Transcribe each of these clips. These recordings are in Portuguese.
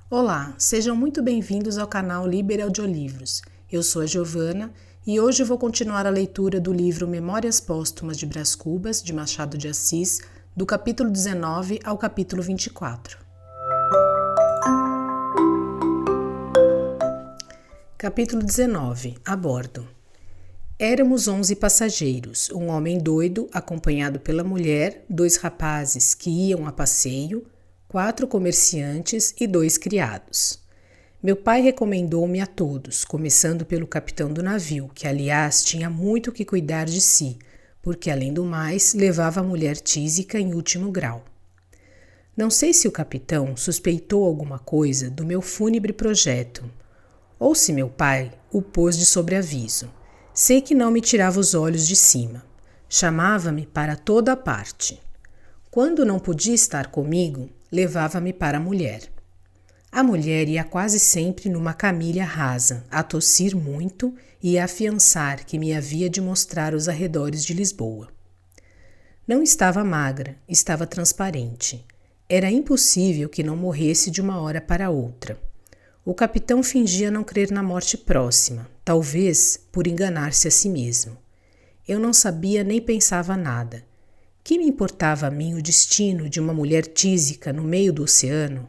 Olá, sejam muito bem-vindos ao canal Liber Audiolivros. Eu sou a Giovana e hoje vou continuar a leitura do livro Memórias Póstumas de Brás Cubas, de Machado de Assis, do capítulo 19 ao capítulo 24. Capítulo 19. A bordo. Éramos 11 passageiros, um homem doido, acompanhado pela mulher, 2 rapazes que iam a passeio, 4 comerciantes e 2 criados. Meu pai recomendou-me a todos, começando pelo capitão do navio, que aliás tinha muito que cuidar de si, porque além do mais levava a mulher tísica em último grau. Não sei se o capitão suspeitou alguma coisa do meu fúnebre projeto, ou se meu pai o pôs de sobreaviso. Sei que não me tirava os olhos de cima. Chamava-me para toda a parte. Quando não podia estar comigo, levava-me para a mulher. A mulher ia quase sempre numa camilha rasa, a tossir muito e a afiançar que me havia de mostrar os arredores de Lisboa. Não estava magra, estava transparente. Era impossível que não morresse de uma hora para outra. O capitão fingia não crer na morte próxima, talvez por enganar-se a si mesmo. Eu não sabia nem pensava nada. Que me importava a mim o destino de uma mulher tísica no meio do oceano?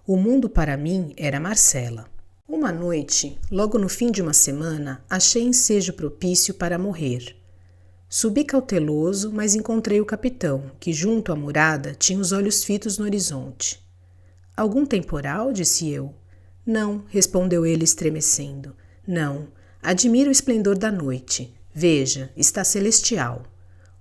O mundo para mim era Marcela. Uma noite, logo no fim de uma semana, achei ensejo propício para morrer. Subi cauteloso, mas encontrei o capitão, que junto à murada tinha os olhos fitos no horizonte. Algum temporal? Disse eu. Não, respondeu ele estremecendo. Não, admiro o esplendor da noite. Veja, está celestial.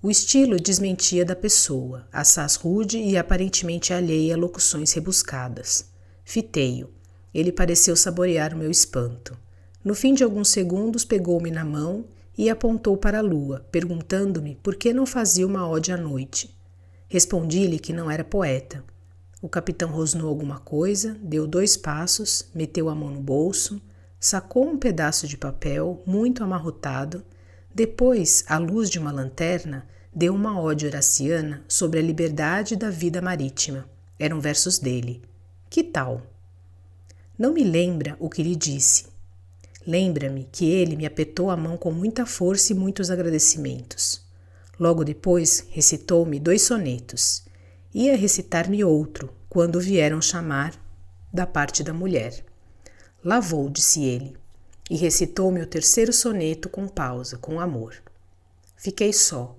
O estilo desmentia da pessoa, assaz rude e aparentemente alheia a locuções rebuscadas. Fitei-o. Ele pareceu saborear o meu espanto. No fim de alguns segundos pegou-me na mão e apontou para a lua, perguntando-me por que não fazia uma ode à noite. Respondi-lhe que não era poeta. O capitão rosnou alguma coisa, deu 2 passos, meteu a mão no bolso, sacou um pedaço de papel muito amarrotado, depois, à luz de uma lanterna, deu uma ode horaciana sobre a liberdade da vida marítima. Eram versos dele. Que tal? Não me lembra o que lhe disse. Lembra-me que ele me apertou a mão com muita força e muitos agradecimentos. Logo depois, recitou-me 2 sonetos. Ia recitar-me outro, quando o vieram chamar da parte da mulher. Lá vou, disse ele, e recitou-me o 3º soneto com pausa, com amor. Fiquei só,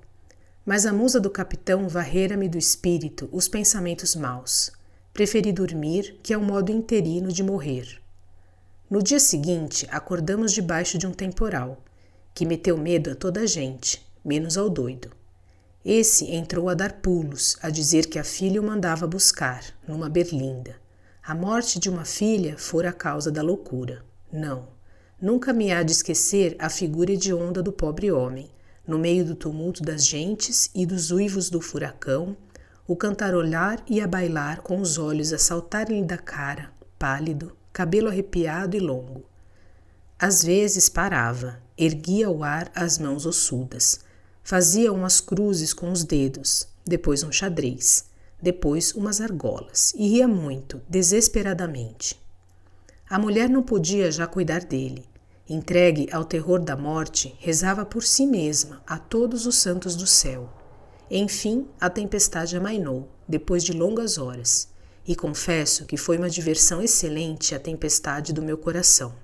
mas a musa do capitão varrera-me do espírito os pensamentos maus. Preferi dormir, que é um modo interino de morrer. No dia seguinte, acordamos debaixo de um temporal, que meteu medo a toda a gente, menos ao doido. Esse entrou a dar pulos, a dizer que a filha o mandava buscar, numa berlinda. A morte de uma filha fora a causa da loucura. Não, nunca me há de esquecer a figura hedionda do pobre homem, no meio do tumulto das gentes e dos uivos do furacão, o cantarolar e a bailar com os olhos a saltarem-lhe da cara, pálido, cabelo arrepiado e longo. Às vezes parava, erguia ao ar as mãos ossudas, fazia umas cruzes com os dedos, depois um xadrez, depois umas argolas, e ria muito, desesperadamente. A mulher não podia já cuidar dele. Entregue ao terror da morte, rezava por si mesma a todos os santos do céu. Enfim, a tempestade amainou, depois de longas horas, e confesso que foi uma diversão excelente a tempestade do meu coração.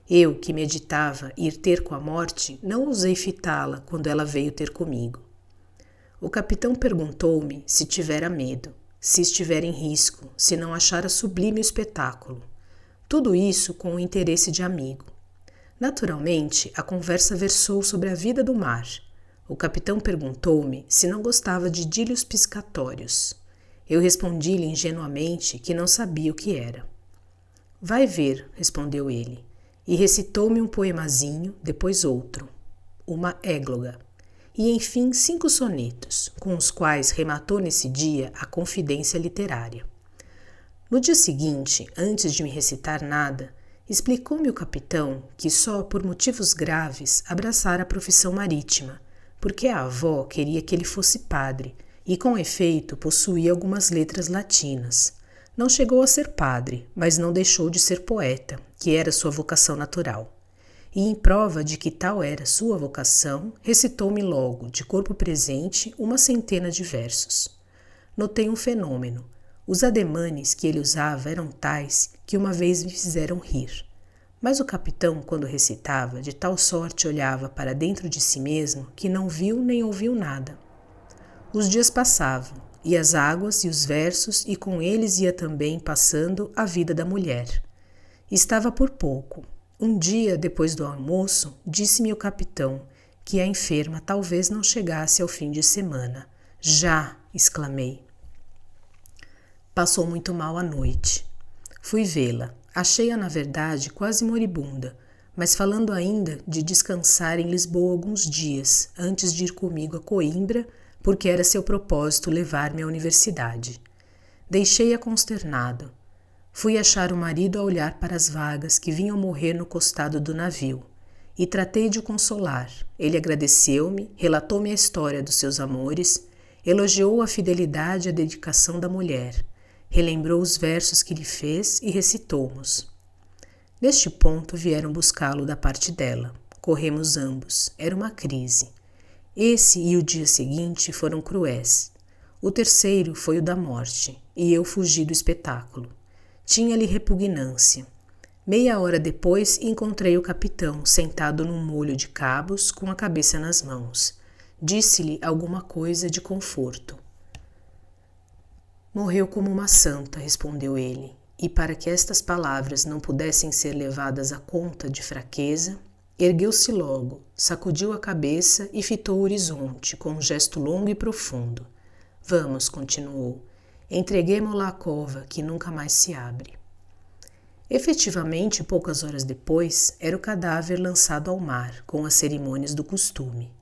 Eu, que meditava ir ter com a morte, não ousei fitá-la quando ela veio ter comigo. O capitão perguntou-me se tivera medo, se estivera em risco, se não achara sublime o espetáculo. Tudo isso com o interesse de amigo. Naturalmente, a conversa versou sobre a vida do mar. O capitão perguntou-me se não gostava de idílios piscatórios. Eu respondi-lhe ingenuamente que não sabia o que era. Vai ver, respondeu ele. E recitou-me um poemazinho, depois outro, uma égloga, e enfim 5 sonetos, com os quais rematou nesse dia a confidência literária. No dia seguinte, antes de me recitar nada, explicou-me o capitão que só por motivos graves abraçara a profissão marítima, porque a avó queria que ele fosse padre e com efeito possuía algumas letras latinas, Não chegou a ser padre, mas não deixou de ser poeta, que era sua vocação natural. E em prova de que tal era sua vocação, recitou-me logo, de corpo presente, 100 de versos. Notei um fenômeno. Os ademanes que ele usava eram tais que uma vez me fizeram rir. Mas o capitão, quando recitava, de tal sorte olhava para dentro de si mesmo que não viu nem ouviu nada. Os dias passavam, e as águas e os versos, e com eles ia também passando a vida da mulher. Estava por pouco. Um dia, depois do almoço, disse-me o capitão que a enferma talvez não chegasse ao fim de semana. Já! Exclamei. Passou muito mal a noite. Fui vê-la. Achei-a, na verdade, quase moribunda, mas falando ainda de descansar em Lisboa alguns dias, antes de ir comigo a Coimbra, porque era seu propósito levar-me à universidade. Deixei-a consternado. Fui achar o marido a olhar para as vagas que vinham morrer no costado do navio, e tratei de o consolar. Ele agradeceu-me, relatou-me a história dos seus amores, elogiou a fidelidade e a dedicação da mulher, relembrou os versos que lhe fez e recitou-mos. Neste ponto vieram buscá-lo da parte dela. Corremos ambos. Era uma crise. Esse e o dia seguinte foram cruéis. O terceiro foi o da morte, e eu fugi do espetáculo. Tinha-lhe repugnância. Meia hora depois encontrei o capitão sentado num molho de cabos com a cabeça nas mãos. Disse-lhe alguma coisa de conforto. Morreu como uma santa, respondeu ele, e para que estas palavras não pudessem ser levadas à conta de fraqueza, ergueu-se logo, sacudiu a cabeça e fitou o horizonte com um gesto longo e profundo. Vamos, continuou, entreguemo-la à cova que nunca mais se abre. Efetivamente, poucas horas depois, era o cadáver lançado ao mar, com as cerimônias do costume.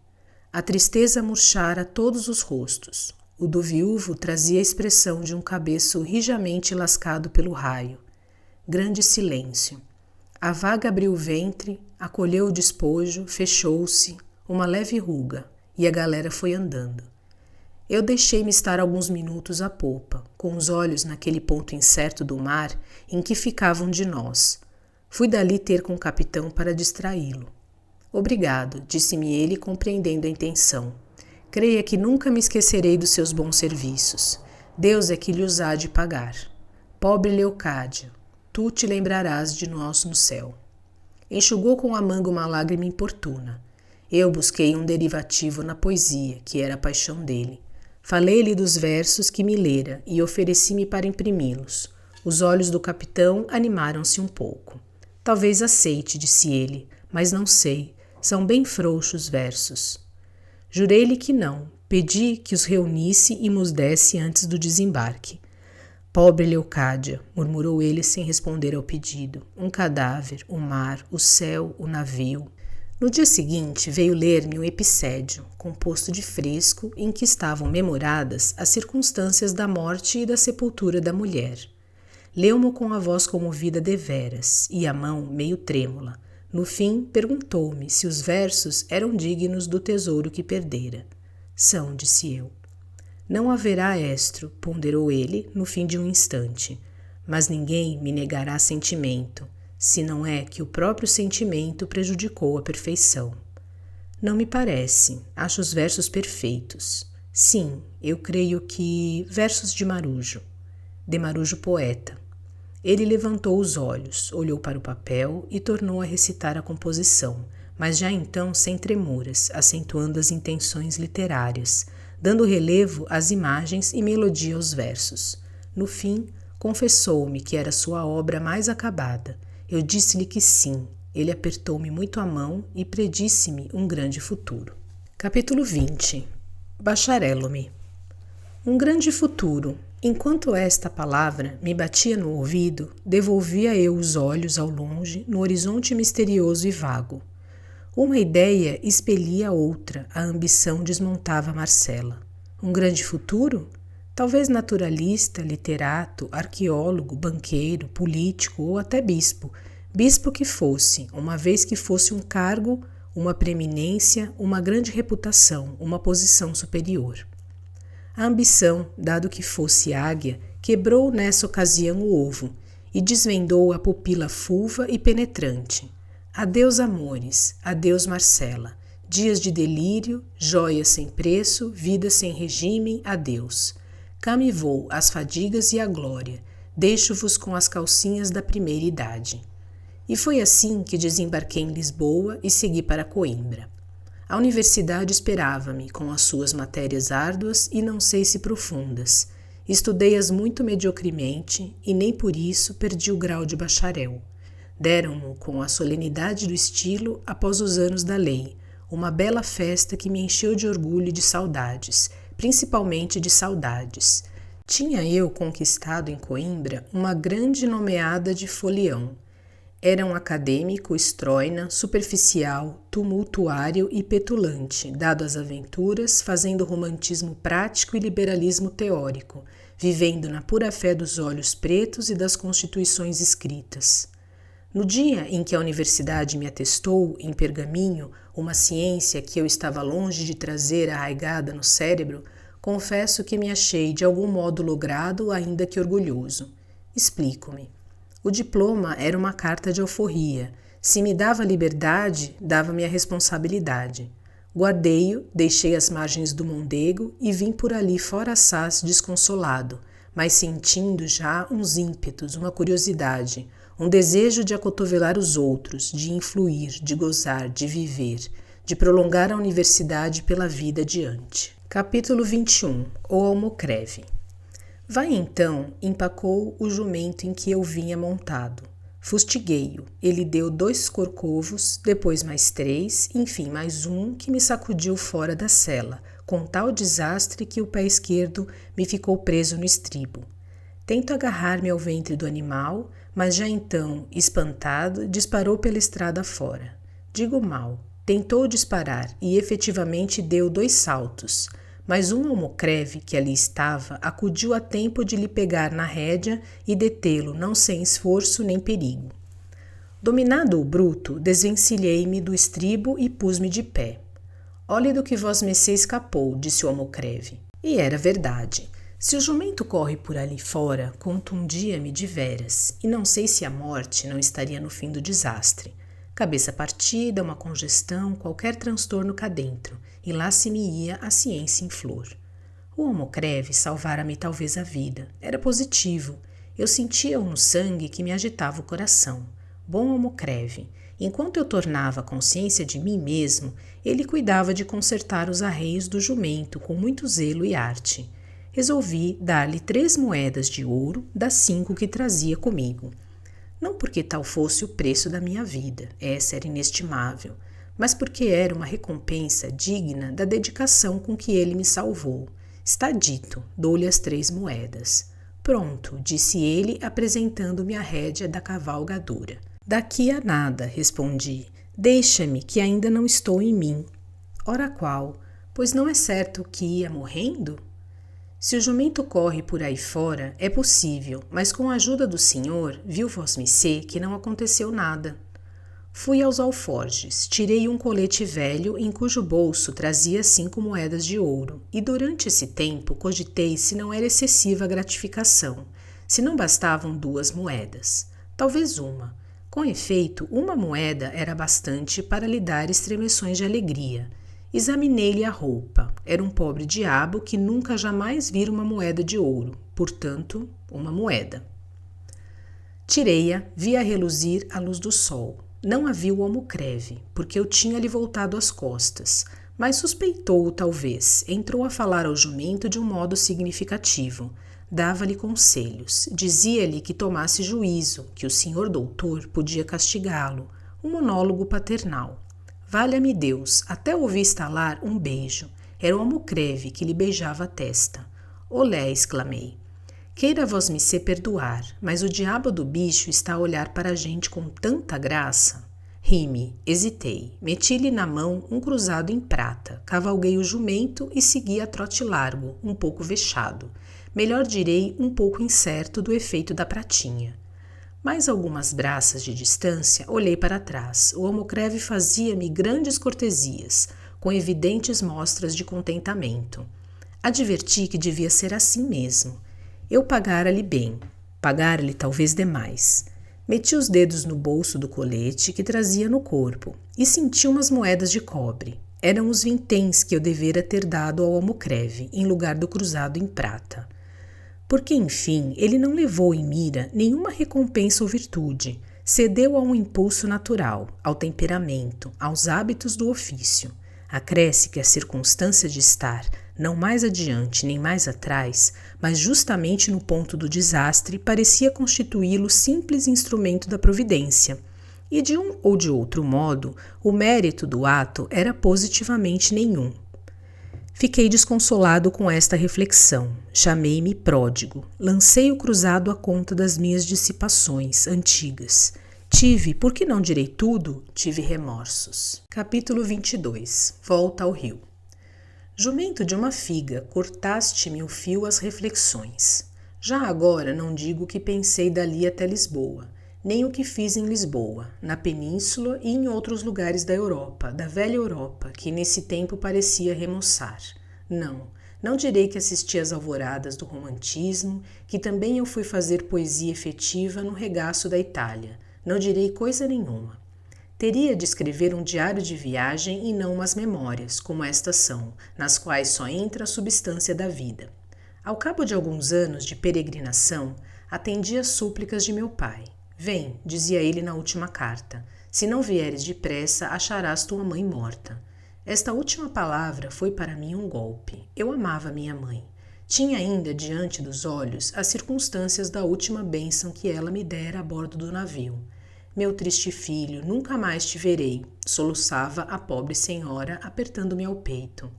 A tristeza murchara todos os rostos. O do viúvo trazia a expressão de um cabeço rijamente lascado pelo raio. Grande silêncio. A vaga abriu o ventre, acolheu o despojo, fechou-se, uma leve ruga, e a galera foi andando. Eu deixei-me estar alguns minutos à popa, com os olhos naquele ponto incerto do mar em que ficavam de nós. Fui dali ter com o capitão para distraí-lo. Obrigado, disse-me ele, compreendendo a intenção. Creia que nunca me esquecerei dos seus bons serviços. Deus é que lhe os há de pagar. Pobre Leocádia, tu te lembrarás de nós no céu. Enxugou com a manga uma lágrima importuna. Eu busquei um derivativo na poesia, que era a paixão dele. Falei-lhe dos versos que me lera e ofereci-me para imprimi-los. Os olhos do capitão animaram-se um pouco. Talvez aceite, disse ele, mas não sei. São bem frouxos versos. Jurei-lhe que não. Pedi que os reunisse e mos desse antes do desembarque. Pobre Leocádia, murmurou ele sem responder ao pedido. Um cadáver, o mar, o céu, o navio. No dia seguinte veio ler-me um epicédio, composto de fresco, em que estavam memoradas as circunstâncias da morte e da sepultura da mulher. Leu-mo com a voz comovida deveras e a mão meio trêmula. No fim, perguntou-me se os versos eram dignos do tesouro que perdera. São, disse eu. Não haverá estro, ponderou ele no fim de um instante, mas ninguém me negará sentimento, se não é que o próprio sentimento prejudicou a perfeição. Não me parece, acho os versos perfeitos. Sim, eu creio que versos de Marujo poeta. Ele levantou os olhos, olhou para o papel e tornou a recitar a composição, mas já então sem tremuras, acentuando as intenções literárias, dando relevo às imagens e melodia aos versos. No fim, confessou-me que era sua obra mais acabada. Eu disse-lhe que sim. Ele apertou-me muito a mão e predisse-me um grande futuro. Capítulo 20. Bacharelo-me. Um grande futuro. Enquanto esta palavra me batia no ouvido, devolvia eu os olhos ao longe, no horizonte misterioso e vago. Uma ideia expelia outra, a ambição desmontava Marcela. Um grande futuro? Talvez naturalista, literato, arqueólogo, banqueiro, político ou até bispo. Bispo que fosse, uma vez que fosse um cargo, uma preeminência, uma grande reputação, uma posição superior. A ambição, dado que fosse águia, quebrou nessa ocasião o ovo e desvendou a pupila fulva e penetrante. Adeus, amores, adeus, Marcela. Dias de delírio, joias sem preço, vida sem regime, adeus. Cá me vou, as fadigas e a glória, deixo-vos com as calcinhas da primeira idade. E foi assim que desembarquei em Lisboa e segui para Coimbra. A universidade esperava-me com as suas matérias árduas e não sei se profundas. Estudei-as muito mediocremente e nem por isso perdi o grau de bacharel. Deram-no com a solenidade do estilo após os anos da lei, uma bela festa que me encheu de orgulho e de saudades, principalmente de saudades. Tinha eu conquistado em Coimbra uma grande nomeada de folião. Era um acadêmico estróina, superficial, tumultuário e petulante, dado às aventuras, fazendo romantismo prático e liberalismo teórico, vivendo na pura fé dos olhos pretos e das constituições escritas. No dia em que a universidade me atestou, em pergaminho, uma ciência que eu estava longe de trazer arraigada no cérebro, confesso que me achei de algum modo logrado, ainda que orgulhoso. Explico-me. O diploma era uma carta de alforria. Se me dava liberdade, dava-me a responsabilidade. Guardei-o, deixei as margens do Mondego e vim por ali fora assaz desconsolado, mas sentindo já uns ímpetos, uma curiosidade, um desejo de acotovelar os outros, de influir, de gozar, de viver, de prolongar a universidade pela vida adiante. Capítulo 21. O Almocreve. Vai então, empacou o jumento em que eu vinha montado. Fustiguei-o. Ele deu 2 corcovos, depois mais 3, enfim mais um que me sacudiu fora da sela, com tal desastre que o pé esquerdo me ficou preso no estribo. Tento agarrar-me ao ventre do animal, mas já então, espantado, disparou pela estrada fora. Digo mal. Tentou disparar e efetivamente deu 2 saltos, mas um almocreve que ali estava acudiu a tempo de lhe pegar na rédea e detê-lo, não sem esforço nem perigo. Dominado o bruto, desvencilhei-me do estribo e pus-me de pé. Olhe do que vosmecê escapou, disse o almocreve. E era verdade. Se o jumento corre por ali fora, contundia-me de veras, e não sei se a morte não estaria no fim do desastre. Cabeça partida, uma congestão, qualquer transtorno cá dentro, e lá se me ia a ciência em flor. O almocreve salvara-me talvez a vida. Era positivo. Eu sentia-o no sangue que me agitava o coração. Bom almocreve. Enquanto eu tornava a consciência de mim mesmo, ele cuidava de consertar os arreios do jumento com muito zelo e arte. Resolvi dar-lhe 3 moedas de ouro das 5 que trazia comigo. Não porque tal fosse o preço da minha vida, essa era inestimável, mas porque era uma recompensa digna da dedicação com que ele me salvou. Está dito, dou-lhe as 3 moedas. Pronto, disse ele, apresentando-me a rédea da cavalgadura. Daqui a nada, respondi. Deixa-me, que ainda não estou em mim. Ora qual, pois não é certo que ia morrendo? Se o jumento corre por aí fora, é possível, mas com a ajuda do senhor, viu vosmecê que não aconteceu nada. Fui aos alforjes, tirei um colete velho em cujo bolso trazia 5 moedas de ouro, e durante esse tempo cogitei se não era excessiva a gratificação, se não bastavam 2 moedas, talvez uma. Com efeito, 1 moeda era bastante para lhe dar estremeções de alegria. Examinei-lhe a roupa. Era um pobre diabo que nunca jamais vira uma moeda de ouro, portanto, uma moeda. Tirei-a, vi-a reluzir à luz do sol. Não a viu o almocreve, porque eu tinha-lhe voltado as costas, mas suspeitou-o talvez. Entrou a falar ao jumento de um modo significativo. Dava-lhe conselhos. Dizia-lhe que tomasse juízo, que o senhor doutor podia castigá-lo. Um monólogo paternal. Valha-me Deus, até ouvi estalar um beijo. Era o almocreve que lhe beijava a testa. Olé, exclamei. Queira vosmecê perdoar, mas o diabo do bicho está a olhar para a gente com tanta graça. Ri-me, hesitei, meti-lhe na mão um cruzado em prata, cavalguei o jumento e segui a trote largo, um pouco vexado. Melhor direi, um pouco incerto do efeito da pratinha. Mais algumas braças de distância, olhei para trás. O almocreve fazia-me grandes cortesias, com evidentes mostras de contentamento. Adverti que devia ser assim mesmo. Eu pagara-lhe bem, pagara-lhe talvez demais. Meti os dedos no bolso do colete que trazia no corpo e senti umas moedas de cobre. Eram os vinténs que eu devera ter dado ao almocreve, em lugar do cruzado em prata. Porque, enfim, ele não levou em mira nenhuma recompensa ou virtude, cedeu a um impulso natural, ao temperamento, aos hábitos do ofício. Acresce que a circunstância de estar, não mais adiante nem mais atrás, mas justamente no ponto do desastre, parecia constituí-lo simples instrumento da providência. E de um ou de outro modo, o mérito do ato era positivamente nenhum. Fiquei desconsolado com esta reflexão. Chamei-me pródigo. Lancei o cruzado à conta das minhas dissipações antigas. Tive, por que não direi tudo, tive remorsos. Capítulo 22. Volta ao rio. Jumento de uma figa, cortaste-me o fio às reflexões. Já agora não digo o que pensei dali até Lisboa, nem o que fiz em Lisboa, na Península e em outros lugares da Europa, da velha Europa, que nesse tempo parecia remoçar. Não direi que assisti às alvoradas do romantismo, que também eu fui fazer poesia efetiva no regaço da Itália. Não direi coisa nenhuma. Teria de escrever um diário de viagem e não umas memórias, como estas são, nas quais só entra a substância da vida. Ao cabo de alguns anos de peregrinação, atendi às súplicas de meu pai. Vem, dizia ele na última carta, se não vieres depressa, acharás tua mãe morta. Esta última palavra foi para mim um golpe. Eu amava minha mãe. Tinha ainda diante dos olhos as circunstâncias da última bênção que ela me dera a bordo do navio. Meu triste filho, nunca mais te verei, soluçava a pobre senhora, apertando-me ao peito.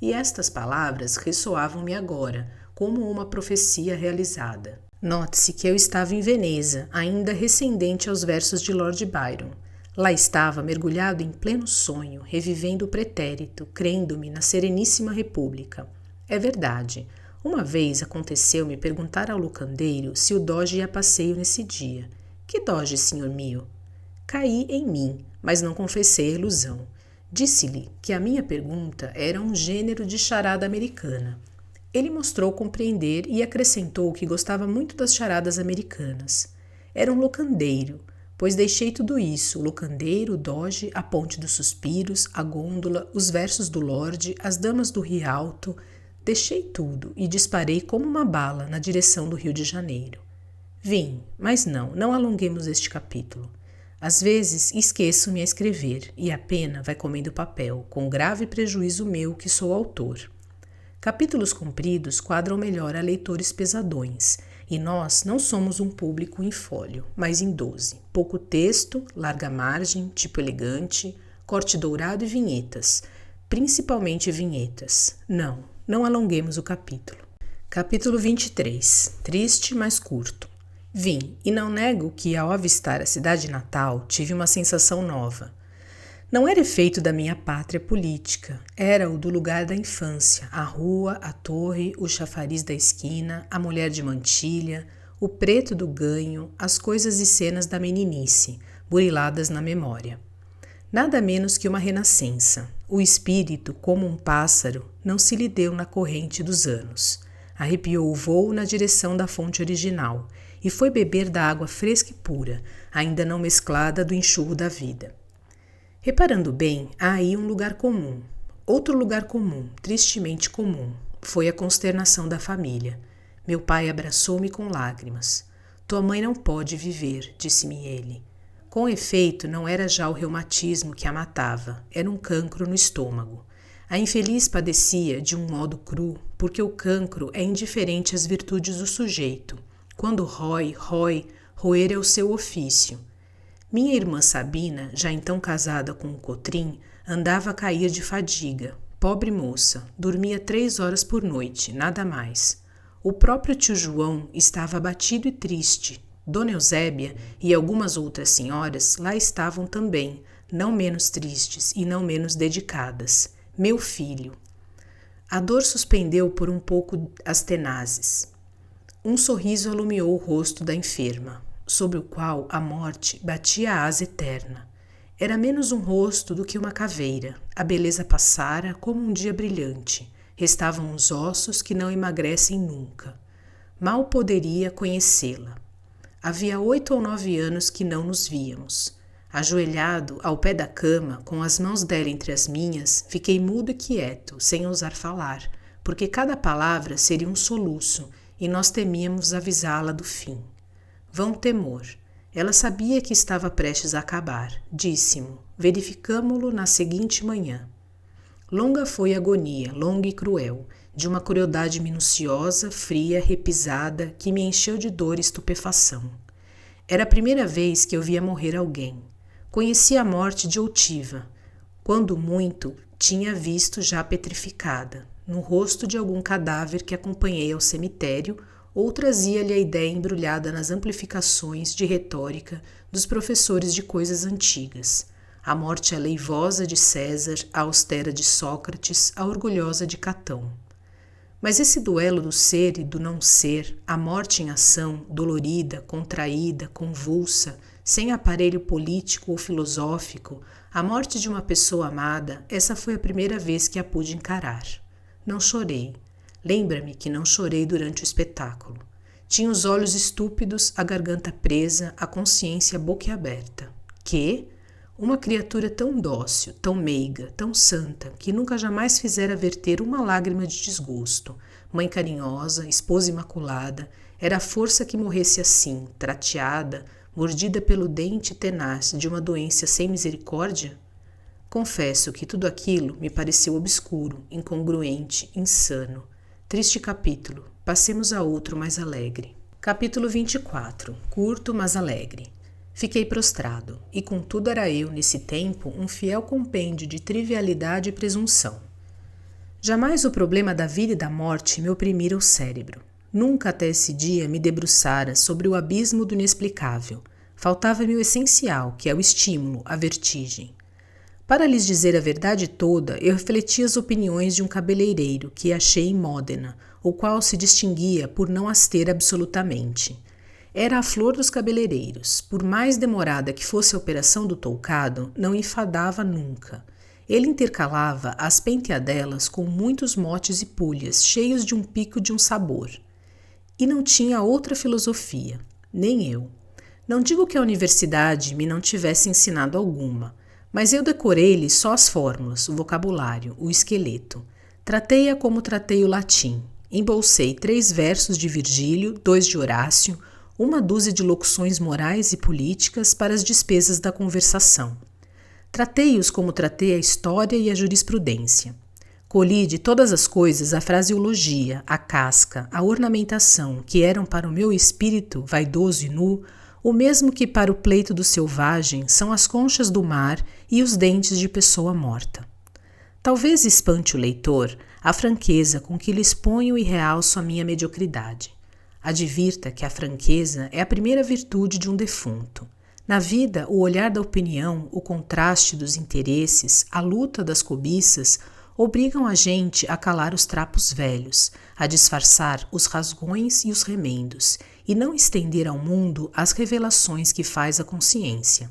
E estas palavras ressoavam-me agora, como uma profecia realizada. Note-se que eu estava em Veneza, ainda recendente aos versos de Lord Byron. Lá estava, mergulhado em pleno sonho, revivendo o pretérito, crendo-me na Sereníssima República. É verdade. Uma vez aconteceu-me perguntar ao locandeiro se o Doge ia a passeio nesse dia. Que Doge, senhor mio? Caí em mim, mas não confessei a ilusão. Disse-lhe que a minha pergunta era um gênero de charada americana. Ele mostrou compreender e acrescentou que gostava muito das charadas americanas. Era um locandeiro, pois deixei tudo isso, o locandeiro, o Doge, a Ponte dos Suspiros, a gôndola, os versos do Lorde, as damas do Rialto. Deixei tudo e disparei como uma bala na direção do Rio de Janeiro. Vim, mas não alonguemos este capítulo. Às vezes esqueço-me a escrever e a pena vai comendo papel, com grave prejuízo meu que sou autor. Capítulos compridos quadram melhor a leitores pesadões, e nós não somos um público em fólio, mas em 12. Pouco texto, larga margem, tipo elegante, corte dourado e vinhetas, principalmente vinhetas. Não alonguemos o capítulo. Capítulo 23. Triste, mas curto. Vim, e não nego que, ao avistar a cidade natal, tive uma sensação nova. Não era efeito da minha pátria política, era o do lugar da infância, a rua, a torre, o chafariz da esquina, a mulher de mantilha, o preto do ganho, as coisas e cenas da meninice, buriladas na memória. Nada menos que uma renascença. O espírito, como um pássaro, não se lhe deu na corrente dos anos. Arrepiou o vôo na direção da fonte original e foi beber da água fresca e pura, ainda não mesclada do enxurro da vida. Reparando bem, há aí um lugar comum. Outro lugar comum, tristemente comum, foi a consternação da família. Meu pai abraçou-me com lágrimas. Tua mãe não pode viver, disse-me ele. Com efeito, não era já o reumatismo que a matava, era um cancro no estômago. A infeliz padecia de um modo cru, porque o cancro é indiferente às virtudes do sujeito. Quando rói, roer é o seu ofício. Minha irmã Sabina, já então casada com o Cotrim, andava a cair de fadiga. Pobre moça, dormia 3 horas por noite, nada mais. O próprio tio João estava abatido e triste. Dona Eusébia e algumas outras senhoras lá estavam também, não menos tristes e não menos dedicadas. Meu filho. A dor suspendeu por um pouco as tenazes. Um sorriso alumiou o rosto da enferma, sobre o qual a morte batia a asa eterna. Era menos um rosto do que uma caveira. A beleza passara como um dia brilhante. Restavam os ossos que não emagrecem nunca. Mal poderia conhecê-la. Havia 8 ou 9 anos que não nos víamos. Ajoelhado ao pé da cama, com as mãos dela entre as minhas, fiquei mudo e quieto, sem ousar falar, porque cada palavra seria um soluço e nós temíamos avisá-la do fim. Vão temor. Ela sabia que estava prestes a acabar. Disse-mo, verificamo-lo na seguinte manhã. Longa foi a agonia, longa e cruel, de uma crueldade minuciosa, fria, repisada, que me encheu de dor e estupefação. Era a primeira vez que eu via morrer alguém. Conhecia a morte de outiva. Quando muito, tinha visto já petrificada, no rosto de algum cadáver que acompanhei ao cemitério, ou trazia-lhe a ideia embrulhada nas amplificações de retórica dos professores de coisas antigas. A morte aleivosa de César, a austera de Sócrates, a orgulhosa de Catão. Mas esse duelo do ser e do não ser, a morte em ação, dolorida, contraída, convulsa, sem aparelho político ou filosófico, a morte de uma pessoa amada, essa foi a primeira vez que a pude encarar. Não chorei. Lembra-me que não chorei durante o espetáculo. Tinha os olhos estúpidos, a garganta presa, a consciência boquiaberta. Que? Uma criatura tão dócil, tão meiga, tão santa, que nunca jamais fizera verter uma lágrima de desgosto. Mãe carinhosa, esposa imaculada, era a força que morresse assim, trateada, mordida pelo dente tenaz de uma doença sem misericórdia? Confesso que tudo aquilo me pareceu obscuro, incongruente, insano. Triste capítulo. Passemos a outro mais alegre. Capítulo 24. Curto, mas alegre. Fiquei prostrado, e contudo era eu, nesse tempo, um fiel compêndio de trivialidade e presunção. Jamais o problema da vida e da morte me oprimira o cérebro. Nunca até esse dia me debruçara sobre o abismo do inexplicável. Faltava-me o essencial, que é o estímulo, a vertigem. Para lhes dizer a verdade toda, eu refleti as opiniões de um cabeleireiro que achei em Módena, o qual se distinguia por não as ter absolutamente. Era a flor dos cabeleireiros. Por mais demorada que fosse a operação do toucado, não enfadava nunca. Ele intercalava as penteadelas com muitos motes e pulhas, cheios de um pico de um sabor. E não tinha outra filosofia, nem eu. Não digo que a universidade me não tivesse ensinado alguma, mas eu decorei-lhe só as fórmulas, o vocabulário, o esqueleto. Tratei-a como tratei o latim. Embolsei 3 versos de Virgílio, 2 de Horácio, uma dúzia de locuções morais e políticas para as despesas da conversação. Tratei-os como tratei a história e a jurisprudência. Colhi de todas as coisas a fraseologia, a casca, a ornamentação, que eram para o meu espírito, vaidoso e nu, o mesmo que para o pleito do selvagem são as conchas do mar e os dentes de pessoa morta. Talvez espante o leitor a franqueza com que lhe exponho e realço a minha mediocridade. Advirta que a franqueza é a primeira virtude de um defunto. Na vida, o olhar da opinião, o contraste dos interesses, a luta das cobiças, obrigam a gente a calar os trapos velhos, a disfarçar os rasgões e os remendos, e não estender ao mundo as revelações que faz a consciência.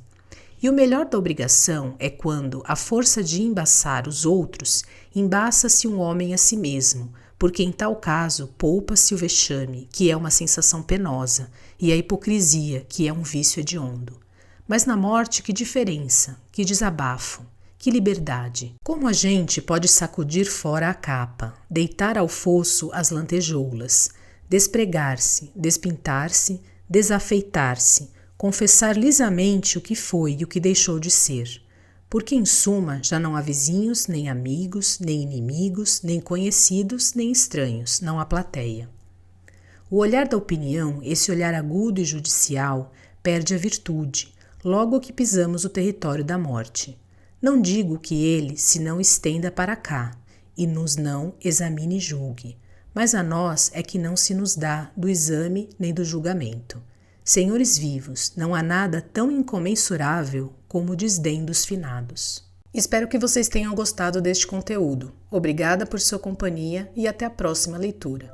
E o melhor da obrigação é quando, à força de embaçar os outros, embaça-se um homem a si mesmo, porque em tal caso poupa-se o vexame, que é uma sensação penosa, e a hipocrisia, que é um vício hediondo. Mas na morte, que diferença, que desabafo, que liberdade! Como a gente pode sacudir fora a capa, deitar ao fosso as lantejoulas, despregar-se, despintar-se, desafeitar-se, confessar lisamente o que foi e o que deixou de ser. Porque, em suma, já não há vizinhos, nem amigos, nem inimigos, nem conhecidos, nem estranhos, não há plateia. O olhar da opinião, esse olhar agudo e judicial, perde a virtude, logo que pisamos o território da morte. Não digo que ele se não estenda para cá, e nos não examine e julgue, mas a nós é que não se nos dá do exame nem do julgamento. Senhores vivos, não há nada tão incomensurável como o desdém dos finados. Espero que vocês tenham gostado deste conteúdo. Obrigada por sua companhia e até a próxima leitura.